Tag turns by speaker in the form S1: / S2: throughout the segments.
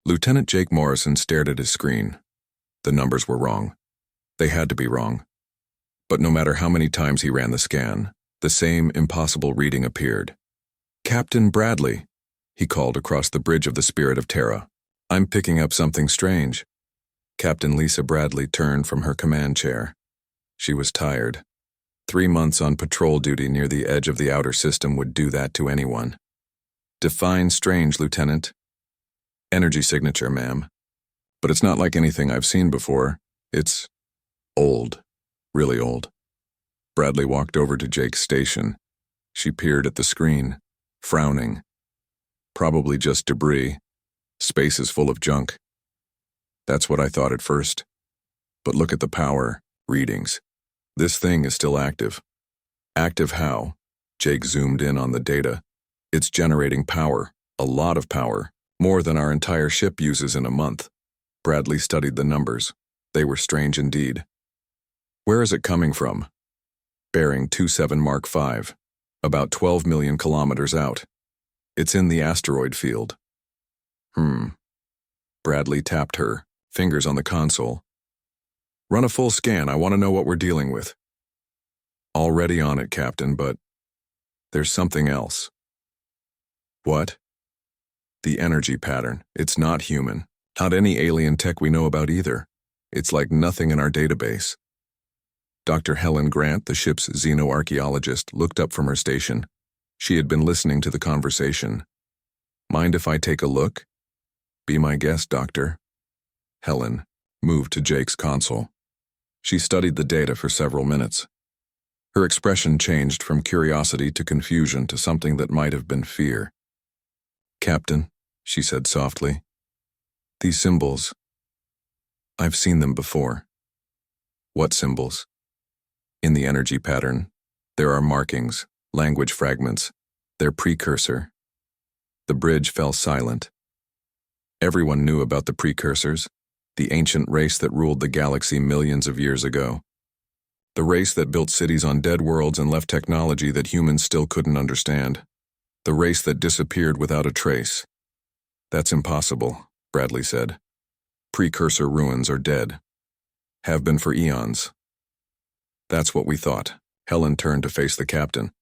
S1: Lieutenant Jake Morrison stared at his screen. The numbers were wrong. They had to be wrong. But no matter how many times he ran the scan, the same impossible reading appeared. "Captain Bradley," he called across the bridge of the Spirit of Terra. "I'm picking up something strange." Captain Lisa Bradley turned from her command chair. She was tired. 3 months on patrol duty near the edge of the outer system would do that to anyone. "Define strange, Lieutenant." "Energy signature, ma'am. But it's not like anything I've seen before. It's old. Really old." Bradley walked over to Jake's station. She peered at the screen, frowning. "Probably just debris. Space is full of junk." "That's what I thought at first. But look at the power readings. This thing is still active." "Active how?" Jake zoomed in on the data. "It's generating power, a lot of power, more than our entire ship uses in a month." Bradley studied the numbers. They were strange indeed. "Where is it coming from?" "Bearing 27 Mark 5, about 12 million kilometers out. It's in the asteroid field." Bradley tapped her, fingers on the console. "Run a full scan. I want to know what we're dealing with." "Already on it, Captain, but there's something else." "What?" "The energy pattern. It's not human. Not any alien tech we know about either. It's like nothing in our database." Dr. Helen Grant, the ship's xenoarchaeologist, looked up from her station. She had been listening to the conversation. "Mind if I take a look?" "Be my guest, Doctor." Helen moved to Jake's console. She studied the data for several minutes. Her expression changed from curiosity to confusion to something that might have been fear. "Captain," she said softly, "these symbols, I've seen them before." "What symbols?" "In the energy pattern, there are markings, language fragments, their precursor." The bridge fell silent. Everyone knew about the precursors, the ancient race that ruled the galaxy millions of years ago. The race that built cities on dead worlds and left technology that humans still couldn't understand. The race that disappeared without a trace. "That's impossible," Bradley said. "Precursor ruins are dead. Have been for eons." "That's what we thought." Helen turned to face the captain.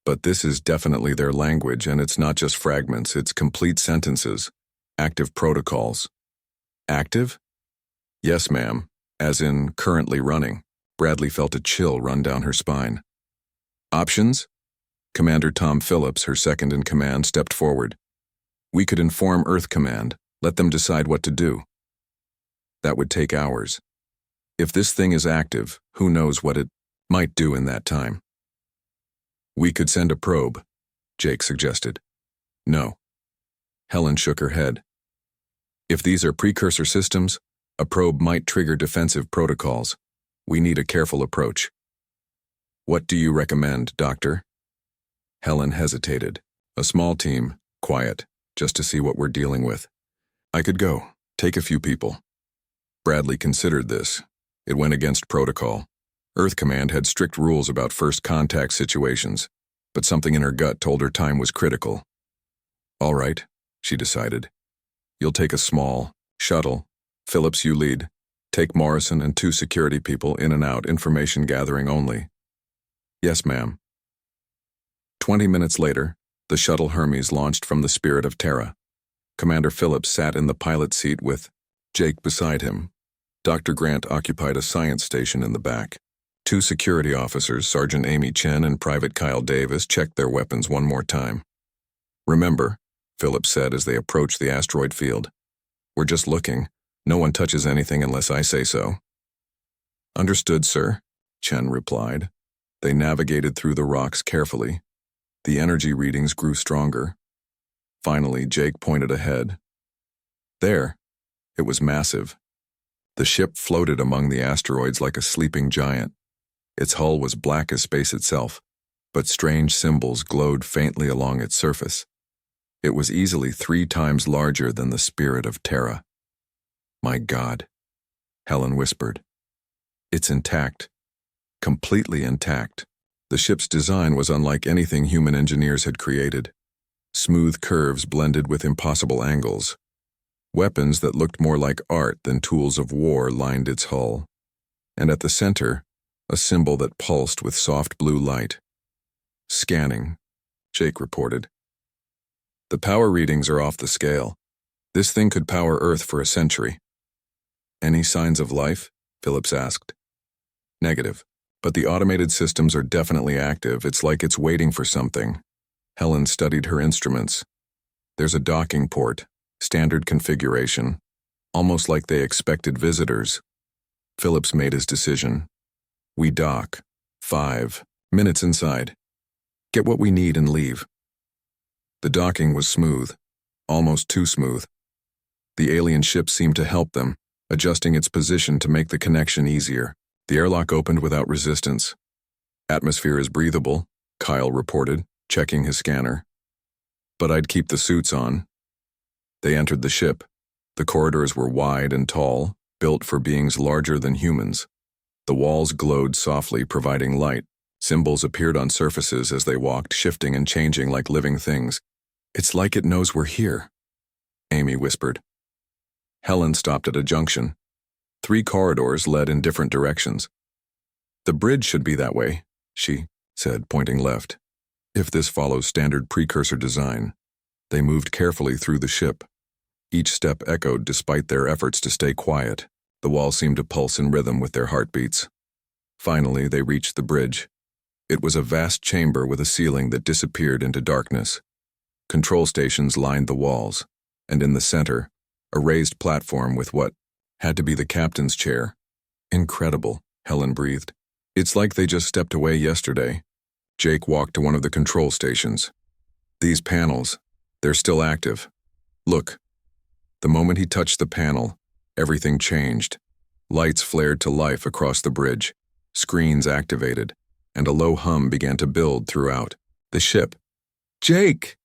S1: "But this is definitely their language, and it's not just fragments, it's complete sentences. Active protocols." "Active?" "Yes, ma'am. As in currently running." Bradley felt a chill run down her spine. "Options?" Commander Tom Phillips, her second in command, stepped forward. "We could inform Earth Command, let them decide what to do." "That would take hours. If this thing is active, who knows what it might do in that time." "We could send a probe," Jake suggested. "No." Helen shook her head. "If these are precursor systems, a probe might trigger defensive protocols. We need a careful approach." "What do you recommend, Doctor?" Helen hesitated. "A small team, quiet, just to see what we're dealing with. I could go, take a few people." Bradley considered this. It went against protocol. Earth Command had strict rules about first contact situations, but something in her gut told her time was critical. "All right," she decided. "You'll take a small shuttle. Phillips, you lead. Take Morrison and 2 security people in and out, information gathering only." "Yes, ma'am." 20 minutes later, the shuttle Hermes launched from the Spirit of Terra. Commander Phillips sat in the pilot seat with Jake beside him. Dr. Grant occupied a science station in the back. 2 security officers, Sergeant Amy Chen and Private Kyle Davis, checked their weapons one more time. "Remember," Phillips said as they approached the asteroid field, "we're just looking. No one touches anything unless I say so." "Understood, sir," Chen replied. They navigated through the rocks carefully. The energy readings grew stronger. Finally, Jake pointed ahead. There. It was massive. The ship floated among the asteroids like a sleeping giant. Its hull was black as space itself, but strange symbols glowed faintly along its surface. It was easily 3 times larger than the Spirit of Terra. "My God," Helen whispered. "It's intact. Completely intact." The ship's design was unlike anything human engineers had created. Smooth curves blended with impossible angles. Weapons that looked more like art than tools of war lined its hull. And at the center, a symbol that pulsed with soft blue light. Scanning, Jake reported. The power readings are off the scale. This thing could power Earth for a century. Any signs of life? Phillips asked. Negative. But the automated systems are definitely active. It's like it's waiting for something. Helen studied her instruments. There's a docking port, standard configuration, almost like they expected visitors. Phillips made his decision. We dock. 5 minutes inside. Get what we need and leave. The docking was smooth, almost too smooth. The alien ship seemed to help them, adjusting its position to make the connection easier. The airlock opened without resistance. Atmosphere is breathable, Kyle reported, checking his scanner. But I'd keep the suits on. They entered the ship. The corridors were wide and tall, built for beings larger than humans. The walls glowed softly, providing light. Symbols appeared on surfaces as they walked, shifting and changing like living things. It's like it knows we're here, Amy whispered. Helen stopped at a junction. 3 corridors led in different directions. The bridge should be that way, she said, pointing left. If this follows standard precursor design. They moved carefully through the ship. Each step echoed despite their efforts to stay quiet. The walls seemed to pulse in rhythm with their heartbeats. Finally, they reached the bridge. It was a vast chamber with a ceiling that disappeared into darkness. Control stations lined the walls, and in the center, a raised platform with what had to be the captain's chair. Incredible, Helen breathed. It's like they just stepped away yesterday. Jake walked to one of the control stations. These panels, they're still active. Look. The moment he touched the panel, everything changed. Lights flared to life across the bridge, screens activated, and a low hum began to build throughout the ship. Jake!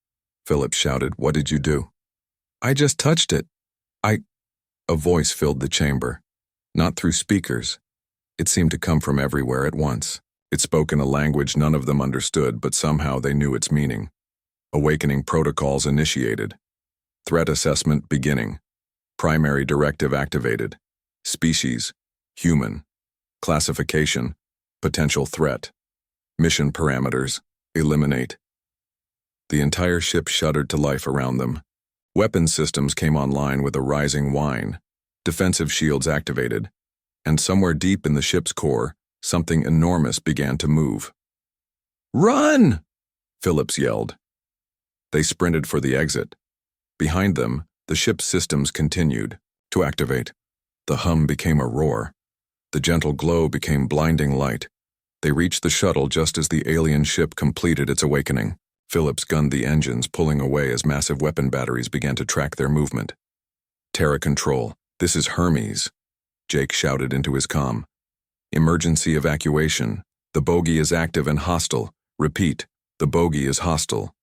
S1: Phillips shouted. What did you do? I just touched it. A voice filled the chamber. Not through speakers. It seemed to come from everywhere at once. It spoke in a language none of them understood, but somehow they knew its meaning. Awakening protocols initiated. Threat assessment beginning. Primary directive activated. Species, human. Classification, potential threat. Mission parameters, eliminate. The entire ship shuddered to life around them. Weapons systems came online with a rising whine. Defensive shields activated. And somewhere deep in the ship's core, something enormous began to move. Run! Phillips yelled. They sprinted for the exit. Behind them, the ship's systems continued to activate. The hum became a roar. The gentle glow became blinding light. They reached the shuttle just as the alien ship completed its awakening. Phillips gunned the engines, pulling away as massive weapon batteries began to track their movement. Terra Control, this is Hermes, Jake shouted into his comm. Emergency evacuation. The bogey is active and hostile. Repeat, the bogey is hostile.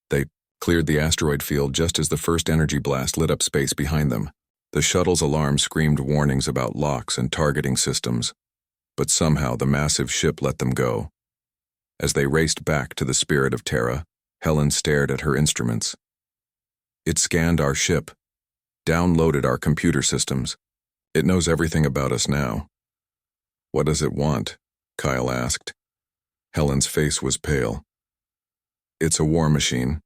S1: They cleared the asteroid field just as the first energy blast lit up space behind them. The shuttle's alarm screamed warnings about locks and targeting systems. But somehow the massive ship let them go. As they raced back to the spirit of Terra, Helen stared at her instruments. It scanned our ship, downloaded our computer systems. It knows everything about us now. What does it want? Kyle asked. Helen's face was pale. It's a war machine,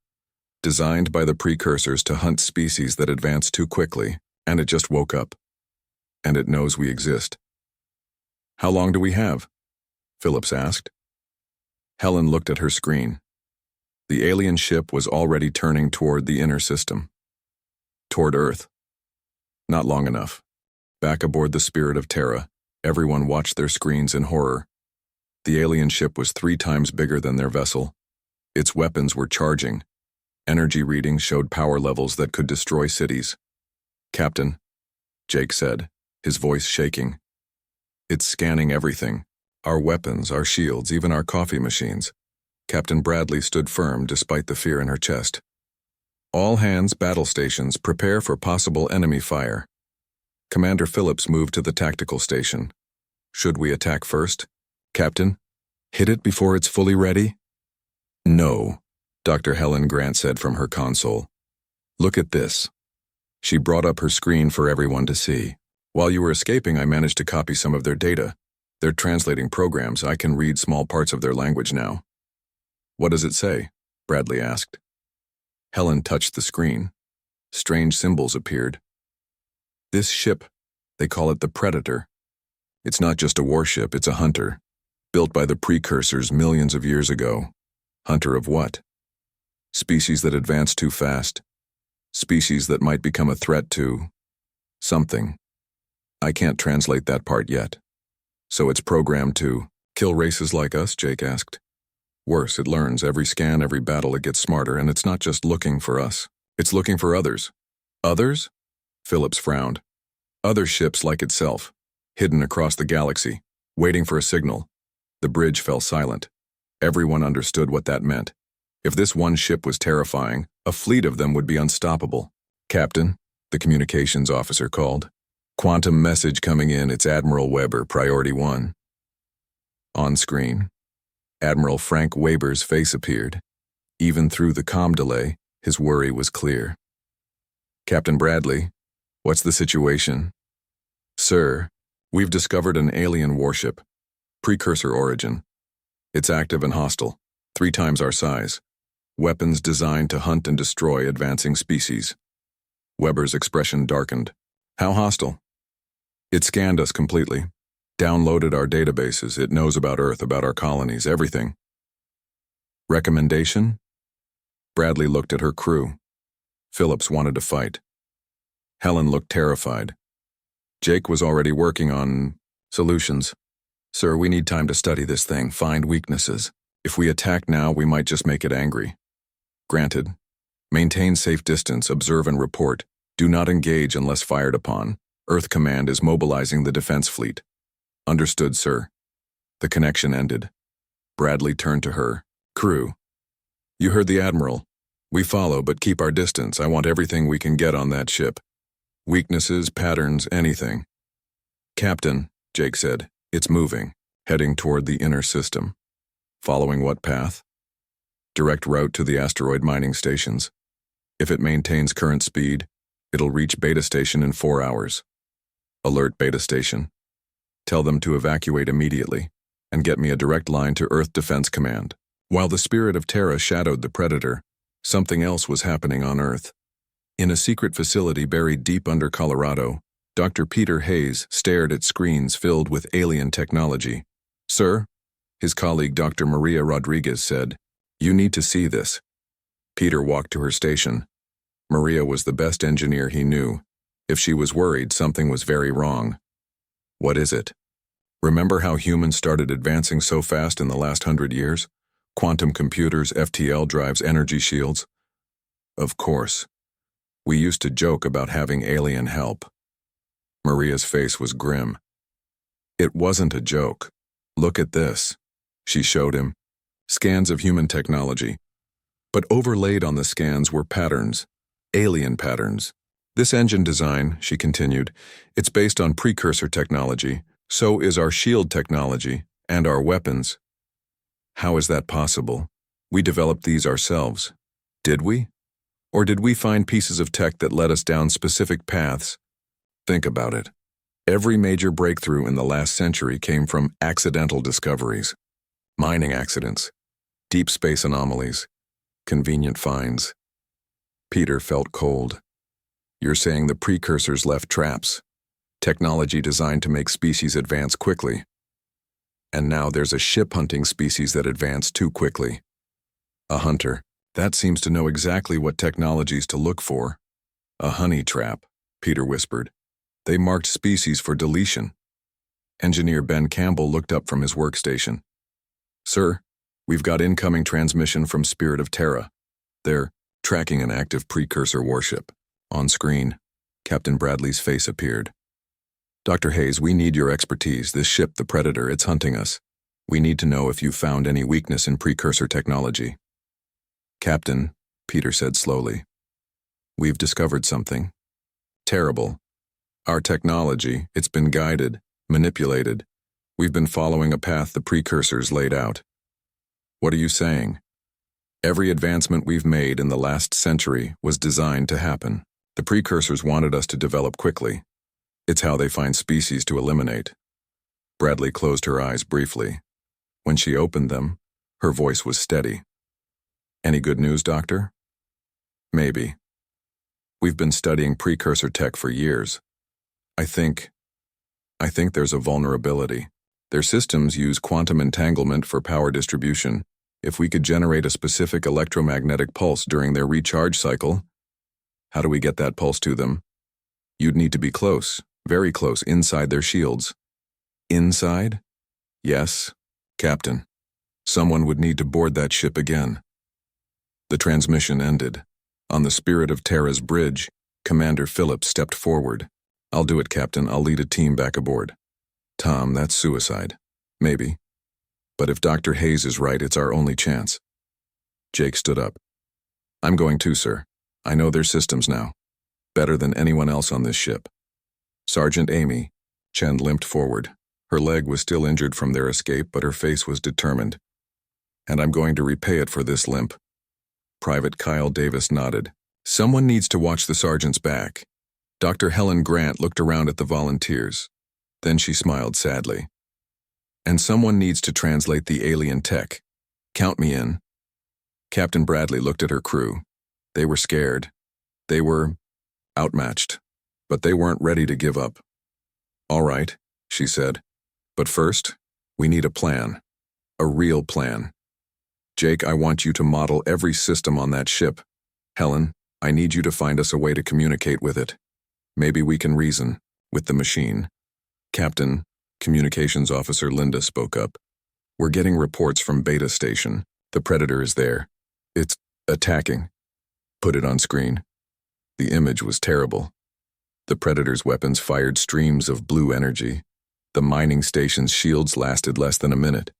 S1: designed by the precursors to hunt species that advance too quickly, and it just woke up. And it knows we exist. How long do we have? Phillips asked. Helen looked at her screen. The alien ship was already turning toward the inner system. Toward Earth. Not long enough. Back aboard the Spirit of Terra, everyone watched their screens in horror. The alien ship was 3 times bigger than their vessel. Its weapons were charging. Energy readings showed power levels that could destroy cities. Captain, Jake said, his voice shaking. It's scanning everything. Our weapons, our shields, even our coffee machines. Captain Bradley stood firm despite the fear in her chest. All hands, battle stations, prepare for possible enemy fire. Commander Phillips moved to the tactical station. Should we attack first? Captain, hit it before it's fully ready? No, Dr. Helen Grant said from her console. Look at this. She brought up her screen for everyone to see. While you were escaping, I managed to copy some of their data. They're translating programs. I can read small parts of their language now. What does it say? Bradley asked. Helen touched the screen. Strange symbols appeared. This ship, they call it the Predator. It's not just a warship, it's a hunter. Built by the precursors millions of years ago. Hunter of what? Species that advance too fast. Species that might become a threat to something. I can't translate that part yet. So it's programmed to kill races like us, Jake asked. Worse, it learns every scan, every battle, it gets smarter, and it's not just looking for us. It's looking for others. Others? Phillips frowned. Other ships like itself, hidden across the galaxy, waiting for a signal. The bridge fell silent. Everyone understood what that meant. If this one ship was terrifying, a fleet of them would be unstoppable. Captain, the communications officer called. Quantum message coming in, it's Admiral Weber, Priority 1. On screen, Admiral Frank Weber's face appeared. Even through the comm delay, his worry was clear. Captain Bradley, what's the situation? Sir, we've discovered an alien warship. Precursor origin. It's active and hostile, 3 times our size. Weapons designed to hunt and destroy advancing species. Weber's expression darkened. How hostile? It scanned us completely. Downloaded our databases. It knows about Earth, about our colonies, everything. Recommendation? Bradley looked at her crew. Phillips wanted to fight. Helen looked terrified. Jake was already working on solutions. Sir, we need time to study this thing, find weaknesses. If we attack now, we might just make it angry. Granted. Maintain safe distance, observe and report. Do not engage unless fired upon. Earth Command is mobilizing the defense fleet. Understood, sir. The connection ended. Bradley turned to her. Crew. You heard the Admiral. We follow, but keep our distance. I want everything we can get on that ship. Weaknesses, patterns, anything. Captain, Jake said, it's moving, heading toward the inner system. Following what path? Direct route to the asteroid mining stations. If it maintains current speed, it'll reach Beta Station in 4 hours. Alert Beta Station. Tell them to evacuate immediately, and get me a direct line to Earth Defense Command. While the spirit of Terra shadowed the Predator, something else was happening on Earth. In a secret facility buried deep under Colorado, Dr. Peter Hayes stared at screens filled with alien technology. Sir, his colleague Dr. Maria Rodriguez said, you need to see this. Peter walked to her station. Maria was the best engineer he knew. If she was worried, something was very wrong. What is it? Remember how humans started advancing so fast in the last 100 years? Quantum computers, FTL drives, energy shields? Of course. We used to joke about having alien help. Maria's face was grim. It wasn't a joke. Look at this. She showed him. Scans of human technology. But overlaid on the scans were patterns. Alien patterns. This engine design, she continued, it's based on precursor technology. So is our shield technology and our weapons. How is that possible? We developed these ourselves. Did we? Or did we find pieces of tech that led us down specific paths? Think about it. Every major breakthrough in the last century came from accidental discoveries. Mining accidents, deep space anomalies, convenient finds. Peter felt cold. You're saying the precursors left traps, technology designed to make species advance quickly. And now there's a ship-hunting species that advanced too quickly. A hunter. That seems to know exactly what technologies to look for. A honey trap, Peter whispered. They marked species for deletion. Engineer Ben Campbell looked up from his workstation. Sir, we've got incoming transmission from Spirit of Terra. They're tracking an active precursor warship. On screen, Captain Bradley's face appeared. Dr. Hayes, we need your expertise. This ship, the Predator, it's hunting us. We need to know if you found any weakness in precursor technology. Captain, Peter said slowly, we've discovered something. Terrible. Our technology, it's been guided, manipulated. We've been following a path the precursors laid out. What are you saying? Every advancement we've made in the last century was designed to happen. The precursors wanted us to develop quickly. It's how they find species to eliminate. Bradley closed her eyes briefly. When she opened them, her voice was steady. Any good news, Doctor? Maybe. We've been studying precursor tech for years. I think there's a vulnerability. Their systems use quantum entanglement for power distribution. If we could generate a specific electromagnetic pulse during their recharge cycle, how do we get that pulse to them? You'd need to be close, very close, inside their shields. Inside? Yes, Captain. Someone would need to board that ship again. The transmission ended. On the Spirit of Terra's bridge, Commander Phillips stepped forward. I'll do it, Captain. I'll lead a team back aboard. Tom, that's suicide. Maybe. But if Dr. Hayes is right, it's our only chance. Jake stood up. I'm going too, sir. I know their systems now. Better than anyone else on this ship. Sergeant Amy. Chen limped forward. Her leg was still injured from their escape, but her face was determined. And I'm going to repay it for this limp. Private Kyle Davis nodded. Someone needs to watch the sergeant's back. Dr. Helen Grant looked around at the volunteers. Then she smiled sadly. And someone needs to translate the alien tech. Count me in. Captain Bradley looked at her crew. They were scared. They were outmatched. But they weren't ready to give up. All right, she said. But first, we need a plan. A real plan. Jake, I want you to model every system on that ship. Helen, I need you to find us a way to communicate with it. Maybe we can reason with the machine. Captain, Communications Officer Linda spoke up. We're getting reports from Beta Station. The Predator is there. It's attacking. Put it on screen. The image was terrible. The Predator's weapons fired streams of blue energy. The mining station's shields lasted less than a minute.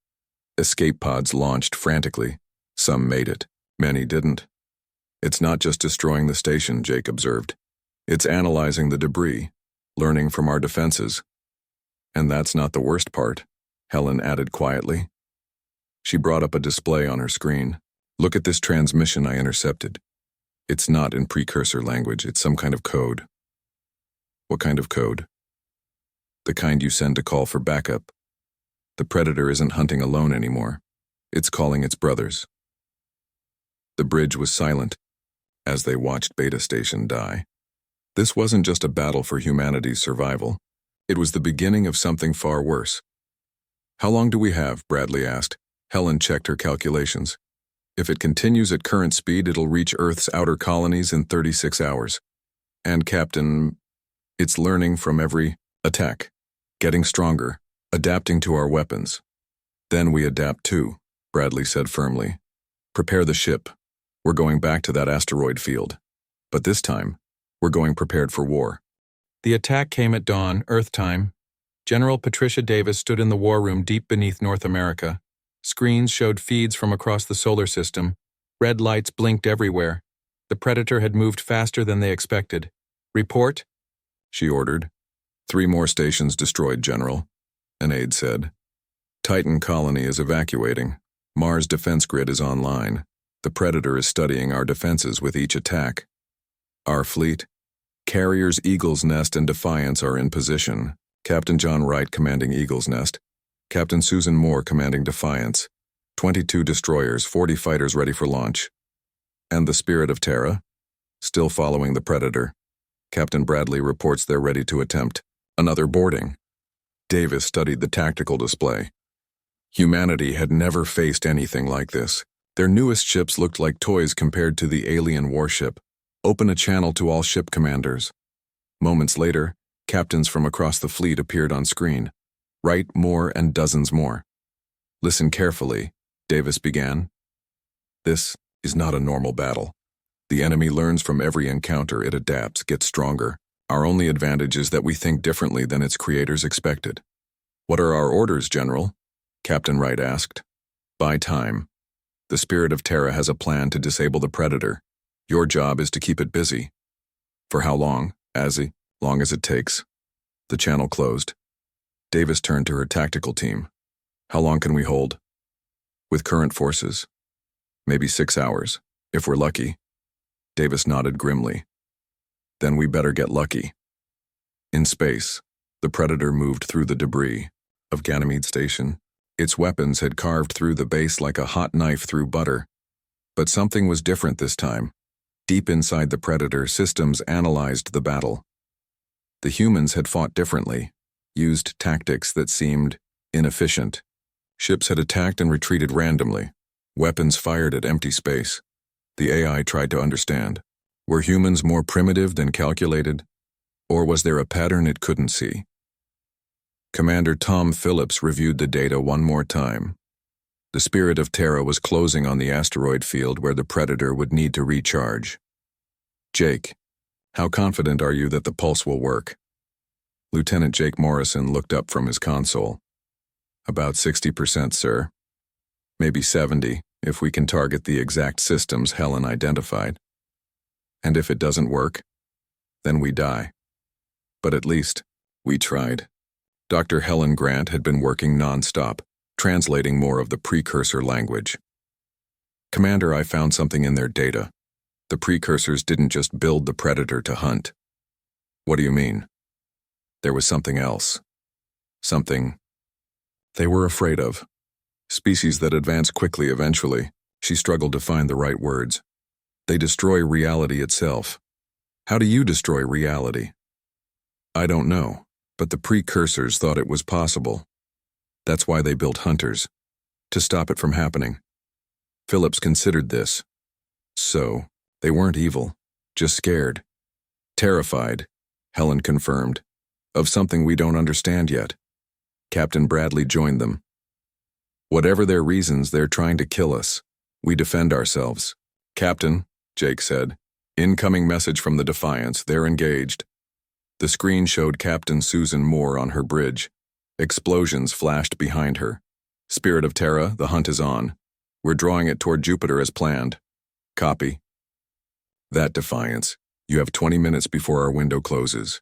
S1: Escape pods launched frantically. Some made it. Many didn't. It's not just destroying the station, Jake observed. It's analyzing the debris, learning from our defenses. And that's not the worst part, Helen added quietly. She brought up a display on her screen. Look at this transmission I intercepted. It's not in precursor language, it's some kind of code. What kind of code? The kind you send to call for backup. The Predator isn't hunting alone anymore. It's calling its brothers. The bridge was silent as they watched Beta Station die. This wasn't just a battle for humanity's survival. It was the beginning of something far worse. How long do we have? Bradley asked. Helen checked her calculations. If it continues at current speed, it'll reach Earth's outer colonies in 36 hours. And Captain, it's learning from every attack, getting stronger, adapting to our weapons. Then we adapt too, Bradley said firmly. Prepare the ship. We're going back to that asteroid field. But this time, we're going prepared for war.
S2: The attack came at dawn, Earth time. General Patricia Davis stood in the war room deep beneath North America. Screens showed feeds from across the solar system. Red lights blinked everywhere. The Predator had moved faster than they expected. Report,
S1: she ordered. 3 more stations destroyed, General, an aide said. Titan colony is evacuating. Mars defense grid is online. The Predator is studying our defenses with each attack. Our fleet, carriers Eagle's Nest and Defiance, are in position. Captain John Wright commanding Eagle's Nest. Captain Susan Moore commanding Defiance. 22 destroyers, 40 fighters ready for launch. And the Spirit of Terra? Still following the Predator. Captain Bradley reports they're ready to attempt another boarding. Davis studied the tactical display. Humanity had never faced anything like this. Their newest ships looked like toys compared to the alien warship. Open a channel to all ship commanders. Moments later, captains from across the fleet appeared on screen. Wright, Moore, and dozens more. Listen carefully, Davis began. This is not a normal battle. The enemy learns from every encounter, it adapts, gets stronger. Our only advantage is that we think differently than its creators expected. What are our orders, General? Captain Wright asked. Buy time. The Spirit of Terra has a plan to disable the Predator. Your job is to keep it busy. For how long? As long as it takes. The channel closed. Davis turned to her tactical team. How long can we hold? With current forces. Maybe 6 hours, if we're lucky. Davis nodded grimly. Then we better get lucky. In space, the Predator moved through the debris of Ganymede Station. Its weapons had carved through the base like a hot knife through butter. But something was different this time. Deep inside the Predator, systems analyzed the battle. The humans had fought differently, used tactics that seemed inefficient. Ships had attacked and retreated randomly. Weapons fired at empty space. The AI tried to understand. Were humans more primitive than calculated? Or was there a pattern it couldn't see? Commander Tom Phillips reviewed the data one more time. The Spirit of Terra was closing on the asteroid field where the Predator would need to recharge. Jake, how confident are you that the pulse will work? Lieutenant Jake Morrison looked up from his console. About 60%, sir. Maybe 70, if we can target the exact systems Helen identified. And if it doesn't work, then we die. But at least, we tried. Dr. Helen Grant had been working non-stop, translating more of the precursor language. Commander, I found something in their data. The precursors didn't just build the Predator to hunt. What do you mean? There was something else. Something they were afraid of. Species that advance quickly eventually. She struggled to find the right words. They destroy reality itself. How do you destroy reality? I don't know, but the precursors thought it was possible. That's why they built hunters, to stop it from happening. Phillips considered this. So, they weren't evil, just scared. Terrified, Helen confirmed, of something we don't understand yet. Captain Bradley joined them. Whatever their reasons, they're trying to kill us. We defend ourselves. Captain, Jake said. Incoming message from the Defiance, they're engaged. The screen showed Captain Susan Moore on her bridge. Explosions flashed behind her. Spirit of Terra, the hunt is on. We're drawing it toward Jupiter as planned. Copy. That Defiance, you have 20 minutes before our window closes.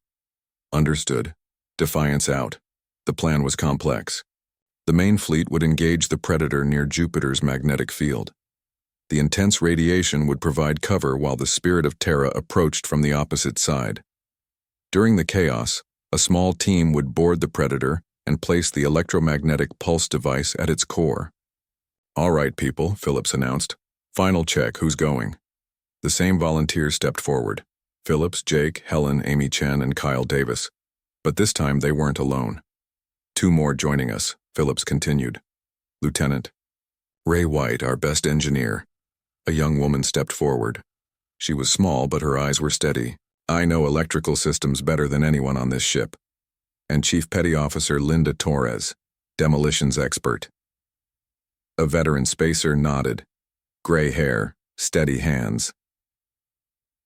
S1: Understood. Defiance out. The plan was complex. The main fleet would engage the Predator near Jupiter's magnetic field. The intense radiation would provide cover while the Spirit of Terra approached from the opposite side. During the chaos, a small team would board the Predator and place the electromagnetic pulse device at its core. All right, people, Phillips announced. Final check, who's going? The same volunteers stepped forward. Phillips, Jake, Helen, Amy Chen, and Kyle Davis. But this time they weren't alone. 2 more joining us, Phillips continued. Lieutenant Ray White, our best engineer. A young woman stepped forward. She was small, but her eyes were steady. I know electrical systems better than anyone on this ship. And Chief Petty Officer Linda Torres, demolitions expert. A veteran spacer nodded. Gray hair, steady hands.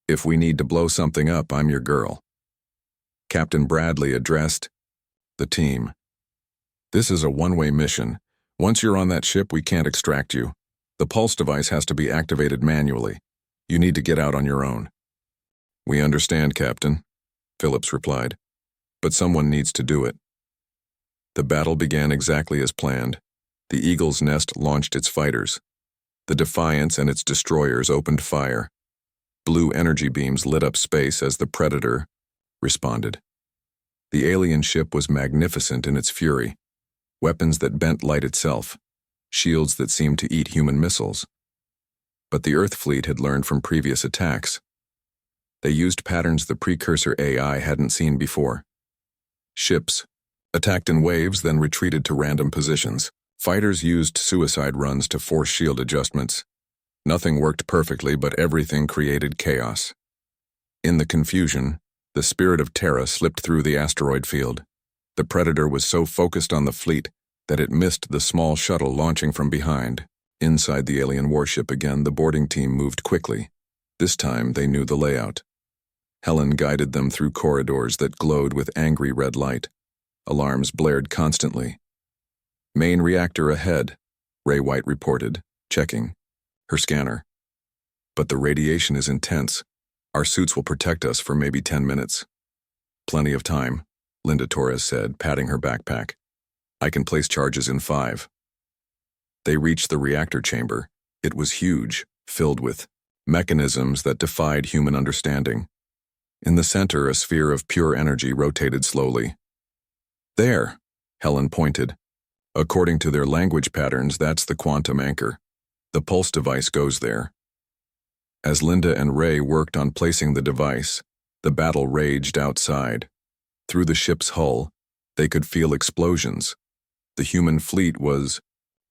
S1: If we need to blow something up, I'm your girl. Captain Bradley addressed the team. This is a one-way mission. Once you're on that ship, we can't extract you. The pulse device has to be activated manually. You need to get out on your own. We understand, Captain, Phillips replied. But someone needs to do it. The battle began exactly as planned. The Eagle's Nest launched its fighters. The Defiance and its destroyers opened fire. Blue energy beams lit up space as the Predator responded. The alien ship was magnificent in its fury. Weapons that bent light itself. Shields that seemed to eat human missiles. But the Earth fleet had learned from previous attacks. They used patterns the precursor AI hadn't seen before. Ships attacked in waves, then retreated to random positions. Fighters used suicide runs to force shield adjustments. Nothing worked perfectly, but everything created chaos. In the confusion, the Spirit of Terra slipped through the asteroid field. The Predator was so focused on the fleet that it missed the small shuttle launching from behind. Inside the alien warship again, the boarding team moved quickly. This time, they knew the layout. Helen guided them through corridors that glowed with angry red light. Alarms blared constantly. Main reactor ahead, Ray White reported, checking her scanner. But the radiation is intense. Our suits will protect us for maybe 10 minutes. Plenty of time, Linda Torres said, patting her backpack. I can place charges in 5. They reached the reactor chamber. It was huge, filled with mechanisms that defied human understanding. In the center, a sphere of pure energy rotated slowly. There, Helen pointed. According to their language patterns, that's the quantum anchor. The pulse device goes there. As Linda and Ray worked on placing the device, the battle raged outside. Through the ship's hull, they could feel explosions. The human fleet was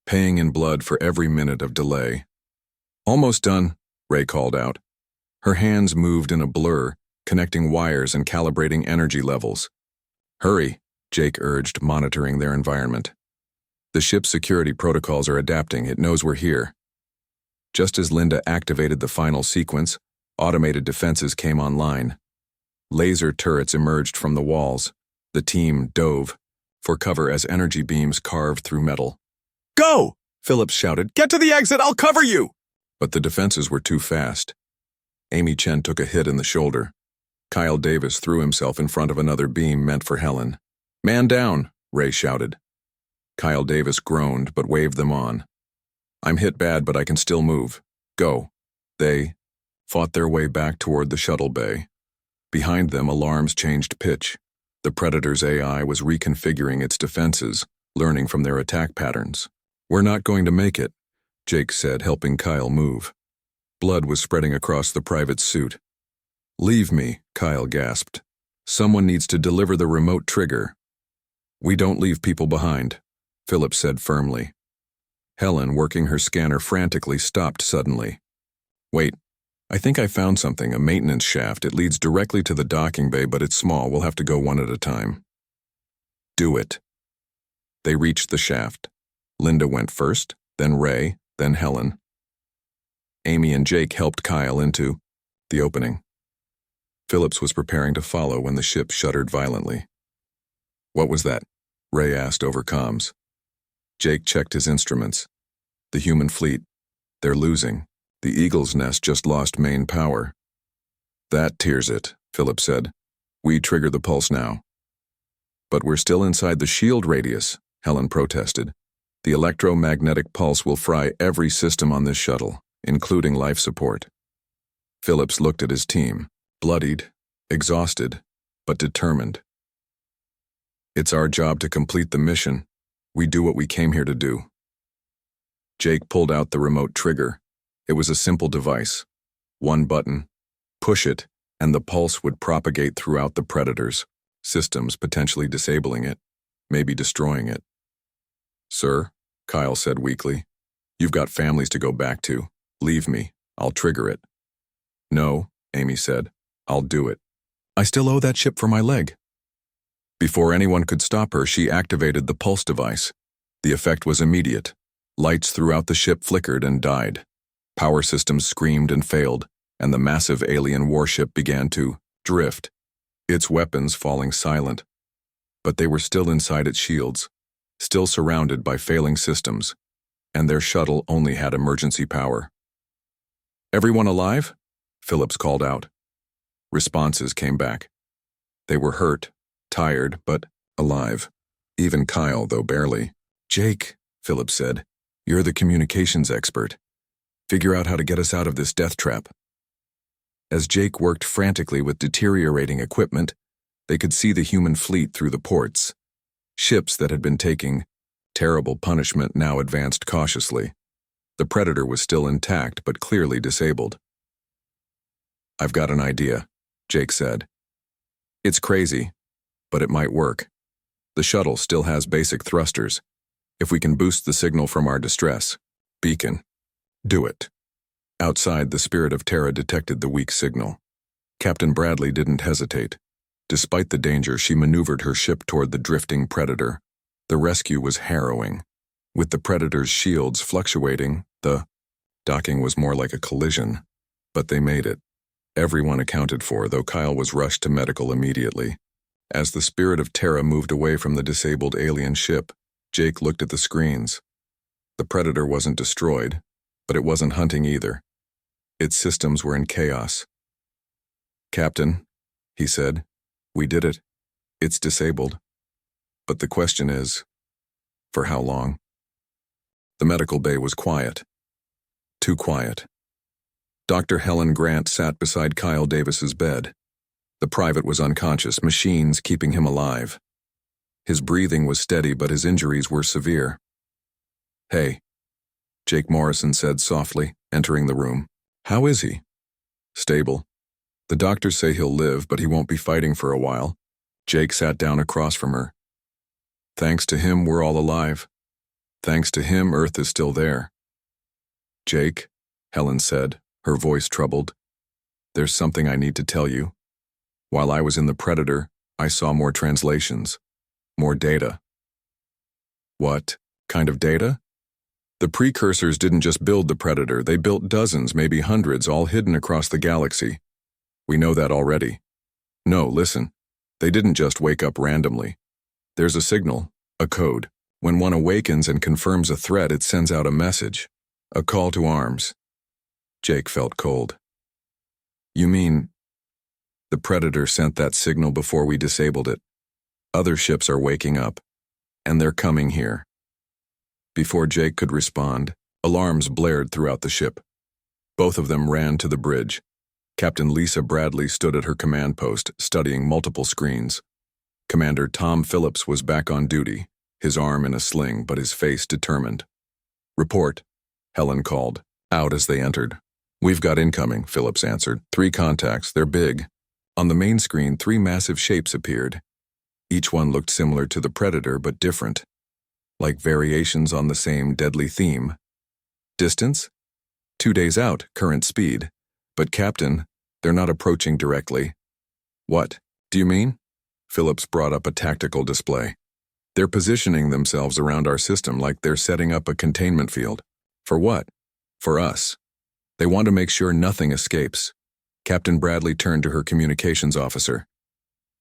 S1: paying in blood for every minute of delay. Almost done, Ray called out. Her hands moved in a blur, connecting wires and calibrating energy levels. Hurry, Jake urged, monitoring their environment. The ship's security protocols are adapting. It knows we're here. Just as Linda activated the final sequence, automated defenses came online. Laser turrets emerged from the walls. The team dove for cover as energy beams carved through metal. Go! Phillips shouted. Get to the exit, I'll cover you! But the defenses were too fast. Amy Chen took a hit in the shoulder. Kyle Davis threw himself in front of another beam meant for Helen. Man down, Ray shouted. Kyle Davis groaned but waved them on. I'm hit bad, but I can still move. Go. They fought their way back toward the shuttle bay. Behind them, alarms changed pitch. The Predator's AI was reconfiguring its defenses, learning from their attack patterns. We're not going to make it, Jake said, helping Kyle move. Blood was spreading across the private suit. Leave me, Kyle gasped. Someone needs to deliver the remote trigger. We don't leave people behind, Phillips said firmly. Helen, working her scanner frantically, stopped suddenly. Wait, I think I found something, a maintenance shaft. It leads directly to the docking bay, but it's small. We'll have to go one at a time. Do it. They reached the shaft. Linda went first, then Ray, then Helen. Amy and Jake helped Kyle into the opening. Phillips was preparing to follow when the ship shuddered violently. What was that? Ray asked over comms. Jake checked his instruments. The human fleet. They're losing. The Eagle's Nest just lost main power. That tears it, Phillips said. We trigger the pulse now. But we're still inside the shield radius, Helen protested. The electromagnetic pulse will fry every system on this shuttle, including life support. Phillips looked at his team, bloodied, exhausted, but determined. It's our job to complete the mission. We do what we came here to do. Jake pulled out the remote trigger. It was a simple device. One button. Push it, and the pulse would propagate throughout the Predator's systems, potentially disabling it, maybe destroying it. Sir, Kyle said weakly, you've got families to go back to. Leave me. I'll trigger it. No, Amy said. I'll do it. I still owe that ship for my leg. Before anyone could stop her, she activated the pulse device. The effect was immediate. Lights throughout the ship flickered and died. Power systems screamed and failed, and the massive alien warship began to drift, its weapons falling silent. But they were still inside its shields, still surrounded by failing systems, and their shuttle only had emergency power. Everyone alive? Phillips called out. Responses came back. They were hurt, tired, but alive. Even Kyle, though barely. Jake, Phillips said, you're the communications expert. Figure out how to get us out of this death trap. As Jake worked frantically with deteriorating equipment, they could see the human fleet through the ports. Ships that had been taking terrible punishment now advanced cautiously. The Predator was still intact, but clearly disabled. I've got an idea, Jake said. It's crazy, but it might work. The shuttle still has basic thrusters. If we can boost the signal from our distress beacon, do it. Outside, the Spirit of Terra detected the weak signal. Captain Bradley didn't hesitate. Despite the danger, she maneuvered her ship toward the drifting Predator. The rescue was harrowing. With the Predator's shields fluctuating, the docking was more like a collision. But they made it. Everyone accounted for, though Kyle was rushed to medical immediately. As the Spirit of Terra moved away from the disabled alien ship, Jake looked at the screens. The Predator wasn't destroyed, but it wasn't hunting either. Its systems were in chaos. Captain, he said, we did it. It's disabled. But the question is, for how long? The medical bay was quiet. Too quiet. Dr. Helen Grant sat beside Kyle Davis's bed. The private was unconscious, machines keeping him alive. His breathing was steady, but his injuries were severe. "Hey," Jake Morrison said softly, entering the room. "How is he?" "Stable. The doctors say he'll live, but he won't be fighting for a while." Jake sat down across from her. "Thanks to him, we're all alive. Thanks to him, Earth is still there." "Jake," Helen said, her voice troubled, "there's something I need to tell you. While I was in the Predator, I saw more translations, more data." "What kind of data?" "The precursors didn't just build the Predator, they built dozens, maybe hundreds, all hidden across the galaxy. We know that already. No, listen. They didn't just wake up randomly. There's a signal, a code. When one awakens and confirms a threat, it sends out a message, a call to arms." Jake felt cold. "You mean the Predator sent that signal before we disabled it? Other ships are waking up, and they're coming here." Before Jake could respond, alarms blared throughout the ship. Both of them ran to the bridge. Captain Lisa Bradley stood at her command post, studying multiple screens. Commander Tom Phillips was back on duty, his arm in a sling but his face determined. "Report," Helen called, out as they entered. "We've got incoming," Phillips answered. "3 contacts, they're big." On the main screen, 3 massive shapes appeared. Each one looked similar to the Predator but different, like variations on the same deadly theme. "Distance? 2 days out, current speed. But Captain, they're not approaching directly." "What do you mean?" Phillips brought up a tactical display. "They're positioning themselves around our system like they're setting up a containment field." "For what?" "For us. They want to make sure nothing escapes." Captain Bradley turned to her communications officer.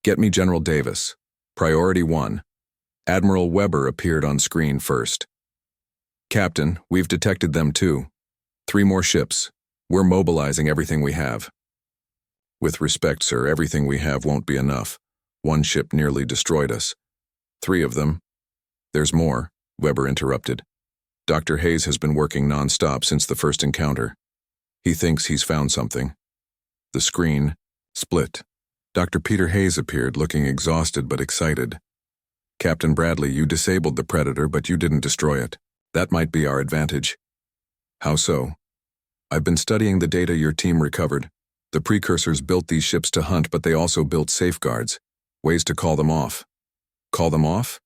S1: "Get me General Davis. Priority 1. Admiral Weber appeared on screen first." "Captain, we've detected them too. 3 more ships. We're mobilizing everything we have." "With respect, sir, everything we have won't be enough. 1 ship nearly destroyed us. 3 of them." "There's more," Weber interrupted. "Dr. Hayes has been working non-stop since the first encounter. He thinks he's found something." The screen split. Dr. Peter Hayes appeared, looking exhausted but excited. "Captain Bradley, you disabled the Predator, but you didn't destroy it. That might be our advantage." "How so?" "I've been studying the data your team recovered. The precursors built these ships to hunt, but they also built safeguards, ways to call them off." "Call them off?"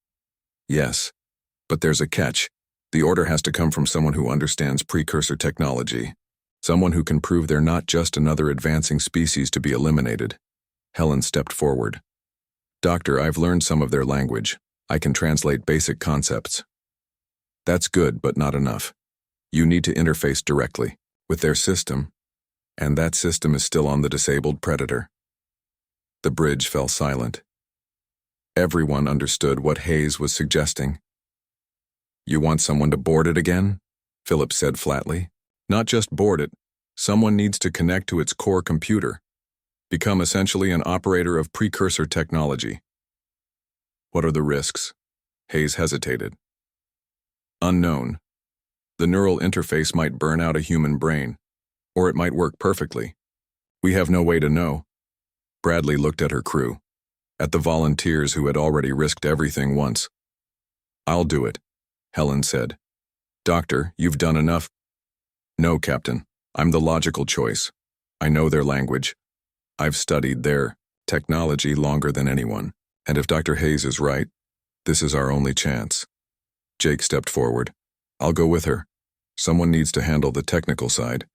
S1: "Yes. But there's a catch. The order has to come from someone who understands precursor technology. Someone who can prove they're not just another advancing species to be eliminated." Helen stepped forward. "Doctor, I've learned some of their language. I can translate basic concepts." "That's good, but not enough. You need to interface directly with their system, and that system is still on the disabled Predator." The bridge fell silent. Everyone understood what Hayes was suggesting. "You want someone to board it again?" Phillips said flatly. "Not just board it. Someone needs to connect to its core computer. Become essentially an operator of precursor technology." "What are the risks?" Hayes hesitated. "Unknown. The neural interface might burn out a human brain, or it might work perfectly. We have no way to know." Bradley looked at her crew, at the volunteers who had already risked everything once. "I'll do it," Helen said. "Doctor, you've done enough." "No, Captain. I'm the logical choice. I know their language. I've studied their technology longer than anyone. And if Dr. Hayes is right, this is our only chance." Jake stepped forward. "I'll go with her. Someone needs to handle the technical side."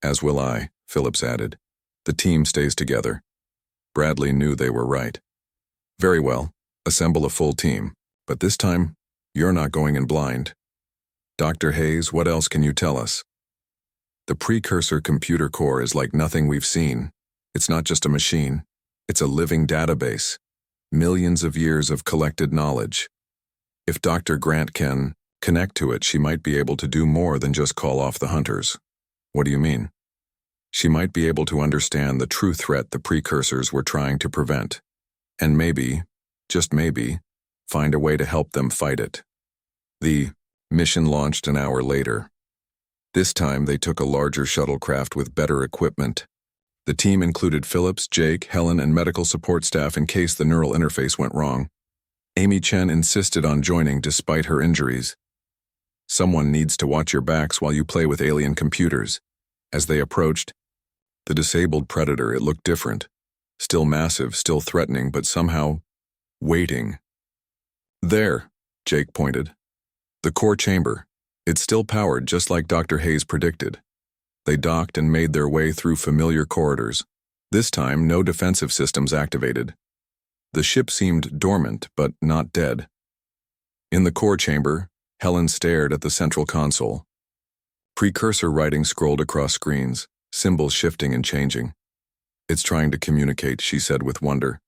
S1: "As will I," Phillips added. "The team stays together." Bradley knew they were right. "Very well. Assemble a full team. But this time, you're not going in blind." "Dr. Hayes, what else can you tell us?" "The precursor computer core is like nothing we've seen. It's not just a machine. It's a living database. Millions of years of collected knowledge. If Dr. Grant can connect to it, she might be able to do more than just call off the hunters." "What do you mean?" "She might be able to understand the true threat the precursors were trying to prevent. And maybe, just maybe, find a way to help them fight it." The mission launched an hour later. This time they took a larger shuttlecraft with better equipment. The team included Phillips, Jake, Helen, and medical support staff in case the neural interface went wrong. Amy Chen insisted on joining despite her injuries. Someone needs to watch your backs while you play with alien computers. As they approached, the disabled predator, it looked different. Still massive, still threatening, but somehow waiting. There, Jake pointed. The core chamber. It's still powered, just like Dr. Hayes predicted. They docked and made their way through familiar corridors. This time, no defensive systems activated. The ship seemed dormant, but not dead. In the core chamber, Helen stared at the central console. Precursor writing scrolled across screens, symbols shifting and changing. It's trying to communicate, she said with wonder.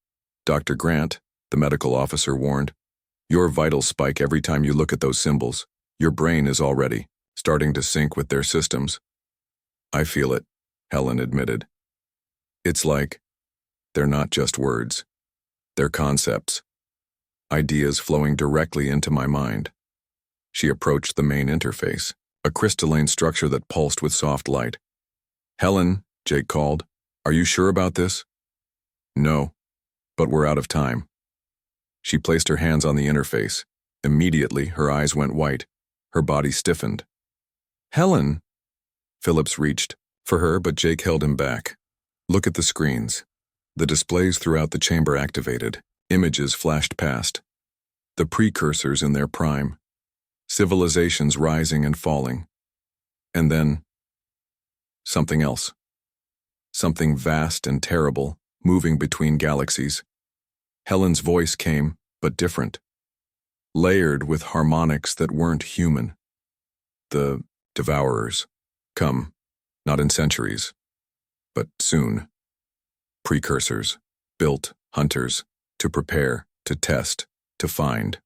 S1: Dr. Grant, the medical officer, warned. Your vitals spike every time you look at those symbols. Your brain is already starting to sync with their systems. I feel it, Helen admitted. It's like they're not just words. They're concepts. Ideas flowing directly into my mind. She approached the main interface, a crystalline structure that pulsed with soft light. Helen, Jake called, are you sure about this? No, but we're out of time. She placed her hands on the interface. Immediately, her eyes went white. Her body stiffened. Helen! Phillips reached for her, but Jake held him back. Look at the screens. The displays throughout the chamber activated. Images flashed past. The precursors in their prime. Civilizations rising and falling. And then, something else. Something vast and terrible, moving between galaxies. Helen's voice came, but different. Layered with harmonics that weren't human. The Devourers. Come, not in centuries, but soon. Precursors, built hunters, to prepare, to test, to find.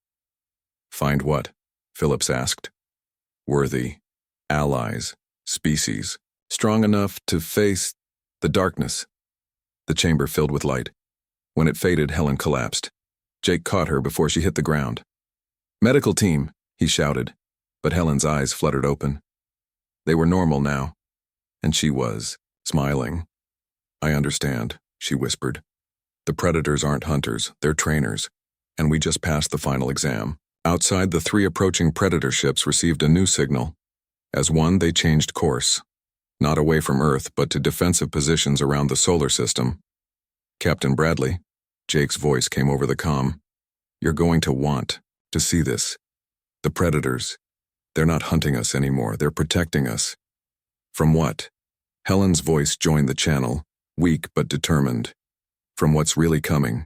S1: Find what? Phillips asked. Worthy, allies, species, strong enough to face the darkness. The chamber filled with light. When it faded, Helen collapsed. Jake caught her before she hit the ground. Medical team, he shouted, but Helen's eyes fluttered open. They were normal now, and she was, smiling. I understand, she whispered. The predators aren't hunters, they're trainers, and we just passed the final exam. Outside, the 3 approaching predator ships received a new signal. As one, they changed course. Not away from Earth, but to defensive positions around the solar system. Captain Bradley, Jake's voice came over the comm. You're going to want to see this. The predators. They're not hunting us anymore, they're protecting us. From what? Helen's voice joined the channel, weak but determined. From what's really coming.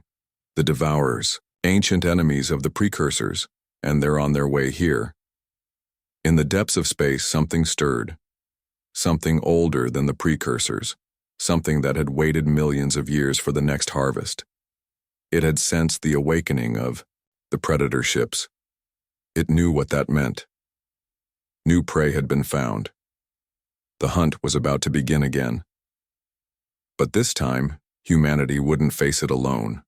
S1: The Devourers, ancient enemies of the precursors, and they're on their way here. In the depths of space, something stirred. Something older than the precursors. Something that had waited millions of years for the next harvest. It had sensed the awakening of the predator ships. It knew what that meant. New prey had been found. The hunt was about to begin again. But this time, humanity wouldn't face it alone.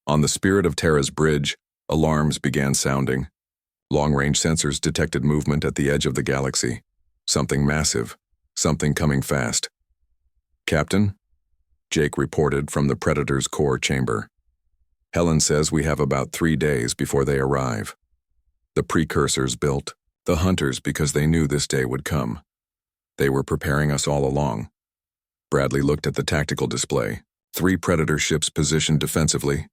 S1: On the Spirit of Terra's bridge, alarms began sounding. Long-range sensors detected movement at the edge of the galaxy. Something massive, something coming fast. Captain? Jake reported from the Predator's core chamber. Helen says we have about 3 days before they arrive. The precursors built, the hunters because they knew this day would come. They were preparing us all along. Bradley looked at the tactical display. 3 Predator ships positioned defensively,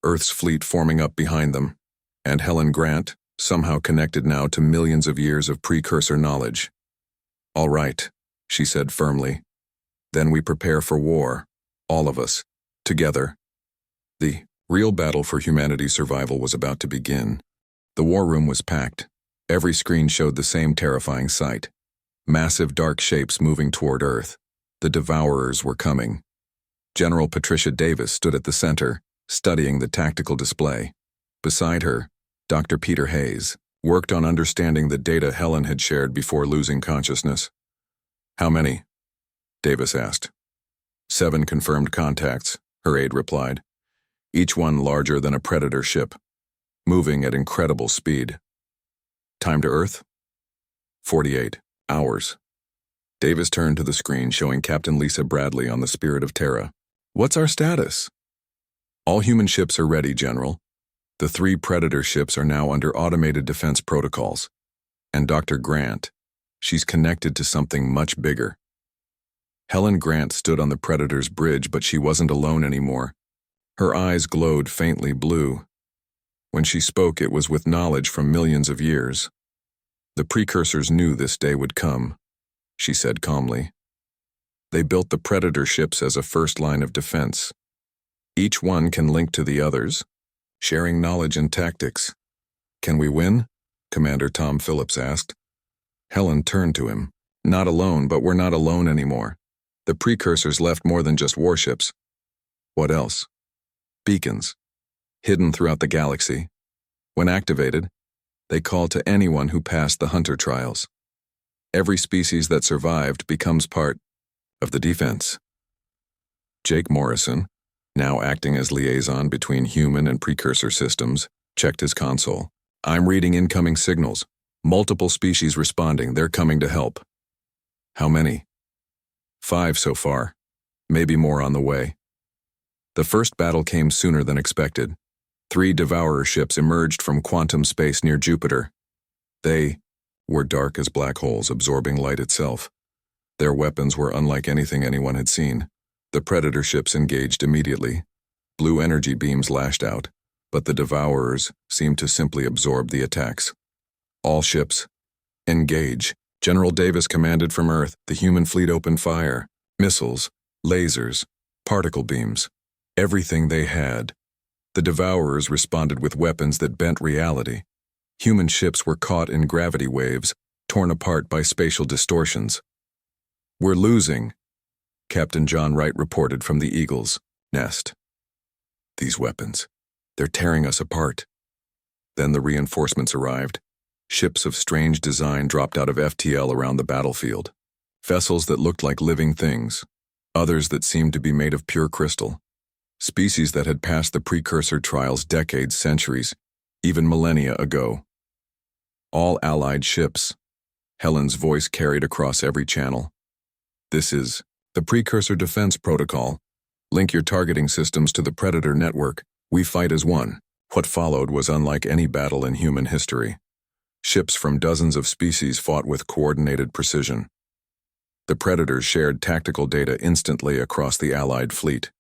S1: Earth's fleet forming up behind them, and Helen Grant, somehow connected now to millions of years of precursor knowledge. All right, she said firmly. Then we prepare for war, all of us, together. The real battle for humanity's survival was about to begin. The war room was packed. Every screen showed the same terrifying sight. Massive dark shapes moving toward Earth. The Devourers were coming. General Patricia Davis stood at the center, studying the tactical display. Beside her, Dr. Peter Hayes worked on understanding the data Helen had shared before losing consciousness. How many? Davis asked. 7 confirmed contacts, her aide replied. Each one larger than a Predator ship, moving at incredible speed. Time to Earth? 48 hours. Davis turned to the screen showing Captain Lisa Bradley on the Spirit of Terra. What's our status? All human ships are ready, General. The 3 Predator ships are now under automated defense protocols. And Dr. Grant, she's connected to something much bigger. Helen Grant stood on the Predator's bridge, but she wasn't alone anymore. Her eyes glowed faintly blue. When she spoke, it was with knowledge from millions of years. The precursors knew this day would come, she said calmly. They built the Predator ships as a first line of defense. Each one can link to the others, sharing knowledge and tactics. Can we win? Commander Tom Phillips asked. Helen turned to him. Not alone, but we're not alone anymore. The precursors left more than just warships. What else? Beacons, hidden throughout the galaxy. When activated, they call to anyone who passed the Hunter trials. Every species that survived becomes part of the defense. Jake Morrison, now acting as liaison between human and precursor systems, checked his console. I'm reading incoming signals. Multiple species responding. They're coming to help. How many? 5 so far. Maybe more on the way. The first battle came sooner than expected. 3 Devourer ships emerged from quantum space near Jupiter. They were dark as black holes absorbing light itself. Their weapons were unlike anything anyone had seen. The Predator ships engaged immediately. Blue energy beams lashed out, but the Devourers seemed to simply absorb the attacks. All ships, engage. General Davis commanded from Earth. The human fleet opened fire. Missiles, lasers, particle beams. Everything they had. The Devourers responded with weapons that bent reality. Human ships were caught in gravity waves, torn apart by spatial distortions. We're losing, Captain John Wright reported from the Eagle's nest. These weapons, they're tearing us apart. Then the reinforcements arrived. Ships of strange design dropped out of FTL around the battlefield. Vessels that looked like living things, others that seemed to be made of pure crystal. Species that had passed the precursor trials decades, centuries, even millennia ago. All Allied ships. Helen's voice carried across every channel. This is the Precursor Defense Protocol. Link your targeting systems to the Predator network. We fight as one. What followed was unlike any battle in human history. Ships from dozens of species fought with coordinated precision. The Predators shared tactical data instantly across the Allied fleet.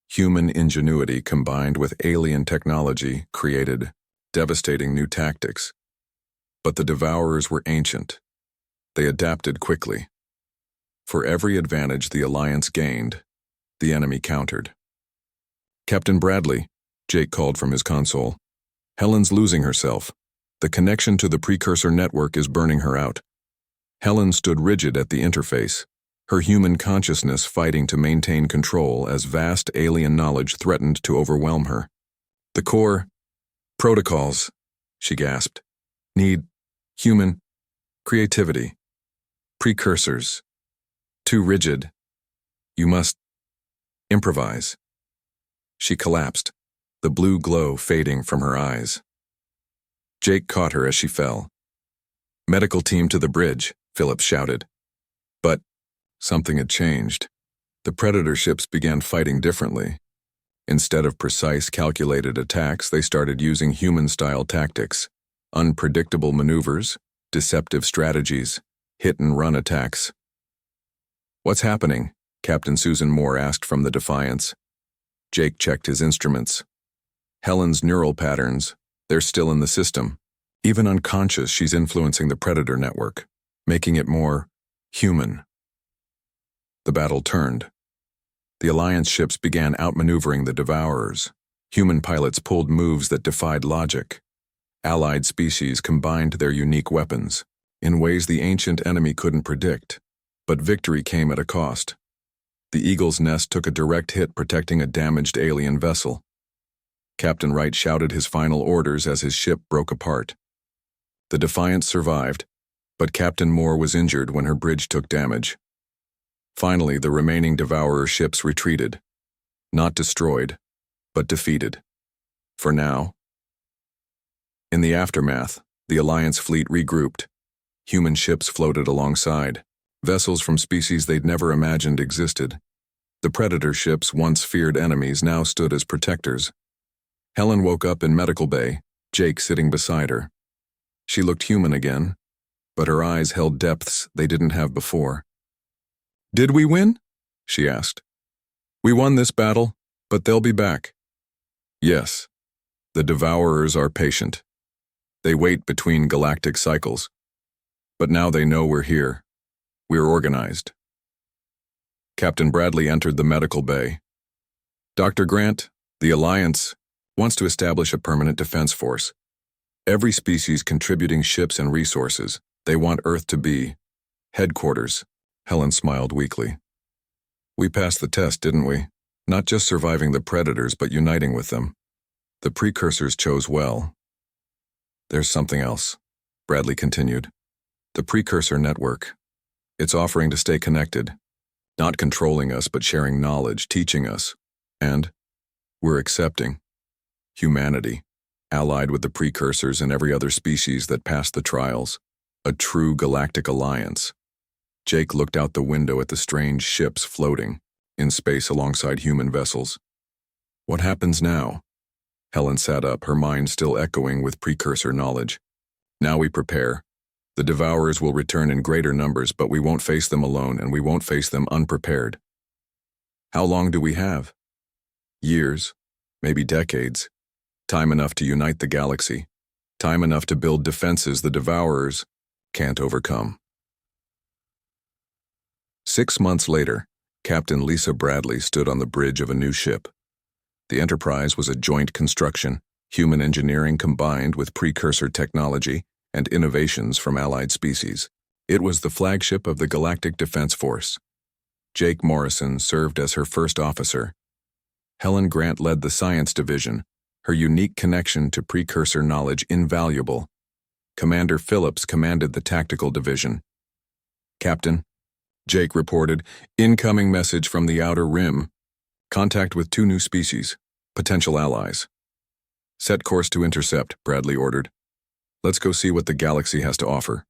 S1: Human ingenuity combined with alien technology created devastating new tactics. But the Devourers were ancient. They adapted quickly. For every advantage the Alliance gained, the enemy countered. Captain Bradley, Jake called from his console. Helen's losing herself. The connection to the precursor network is burning her out. Helen stood rigid at the interface, her human consciousness fighting to maintain control as vast alien knowledge threatened to overwhelm her. The core protocols, she gasped, need human creativity. Precursors. Too rigid. You must improvise. She collapsed, the blue glow fading from her eyes. Jake caught her as she fell. Medical team to the bridge, Phillips shouted. But something had changed. The Predator ships began fighting differently. Instead of precise, calculated attacks, they started using human-style tactics, unpredictable maneuvers, deceptive strategies, hit-and-run attacks. What's happening? Captain Susan Moore asked from the Defiance. Jake checked his instruments. Helen's neural patterns, they're still in the system. Even unconscious, she's influencing the Predator network, making it more human. The battle turned. The Alliance ships began outmaneuvering the Devourers. Human pilots pulled moves that defied logic. Allied species combined their unique weapons in ways the ancient enemy couldn't predict. But victory came at a cost. The Eagle's nest took a direct hit protecting a damaged alien vessel. Captain Wright shouted his final orders as his ship broke apart. The Defiance survived, but Captain Moore was injured when her bridge took damage. Finally, the remaining Devourer ships retreated. Not destroyed, but defeated. For now. In the aftermath, the Alliance fleet regrouped. Human ships floated alongside. Vessels from species they'd never imagined existed. The predator ships, once feared enemies, now stood as protectors. Helen woke up in medical bay, Jake sitting beside her. She looked human again, but her eyes held depths they didn't have before. "Did we win?" she asked. "We won this battle, but they'll be back." "Yes. The Devourers are patient. They wait between galactic cycles. But now they know we're here. We're organized." Captain Bradley entered the medical bay. "Dr. Grant, the Alliance wants to establish a permanent defense force. Every species contributing ships and resources. They want Earth to be headquarters." Helen smiled weakly. "We passed the test, didn't we? Not just surviving the predators, but uniting with them. The precursors chose well." "There's something else," Bradley continued. "The precursor network. It's offering to stay connected, not controlling us, but sharing knowledge, teaching us. And we're accepting humanity, allied with the precursors and every other species that passed the trials. A true galactic alliance." Jake looked out the window at the strange ships floating in space alongside human vessels. "What happens now?" Helen sat up, her mind still echoing with precursor knowledge. "Now we prepare. The Devourers will return in greater numbers, but we won't face them alone, and we won't face them unprepared." "How long do we have?" "Years, maybe decades. Time enough to unite the galaxy. Time enough to build defenses the Devourers can't overcome." 6 months later, Captain Lisa Bradley stood on the bridge of a new ship. The Enterprise was a joint construction, human engineering combined with precursor technology and innovations from allied species. It was the flagship of the Galactic Defense Force. Jake Morrison served as her first officer. Helen Grant led the science division, her unique connection to precursor knowledge invaluable. Commander Phillips commanded the tactical division. "Captain," Jake reported, "incoming message from the Outer Rim. Contact with 2 new species, potential allies." "Set course to intercept," Bradley ordered. "Let's go see what the galaxy has to offer."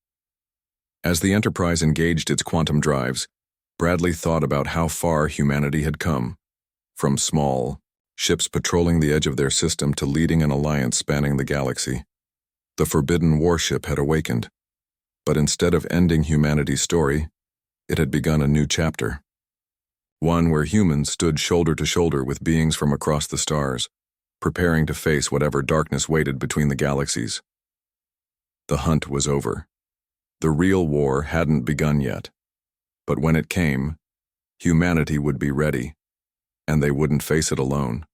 S1: As the Enterprise engaged its quantum drives, Bradley thought about how far humanity had come. From small ships patrolling the edge of their system to leading an alliance spanning the galaxy. The forbidden warship had awakened. But instead of ending humanity's story, it had begun a new chapter. One where humans stood shoulder to shoulder with beings from across the stars, preparing to face whatever darkness waited between the galaxies. The hunt was over. The real war hadn't begun yet. But when it came, humanity would be ready, and they wouldn't face it alone.